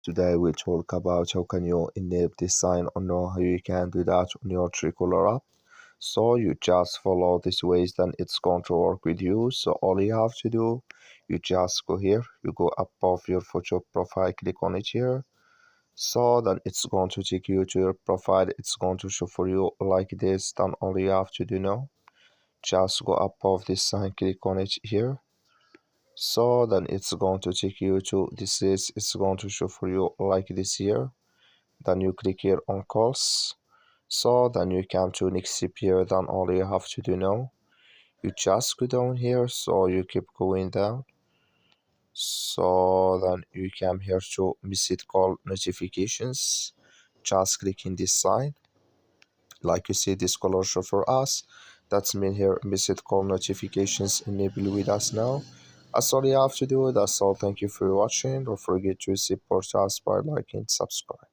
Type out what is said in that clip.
Today we talk about how can you enable this sign or know how you can do that on your Truecaller app. So you just follow these ways, then it's going to work with you. So all you have to do, you just go here, you go above your photo profile, click on it here. So then it's going to take you to your profile, it's going to show for you like this. Then all you have to do now, just go above this sign, click on it here. So then it's going to take you to it's going to show for you like this here. Then you click here on calls. So then you come to next step here. Then all you have to do now, you just go down here. So you keep going down. So then you come here to missed call notifications. Just click in this sign. Like you see this color show for us, that's mean here missed call notifications enable with us now. That's all you have to do. That's all. Thank you for watching. Don't forget to support us by liking and subscribe.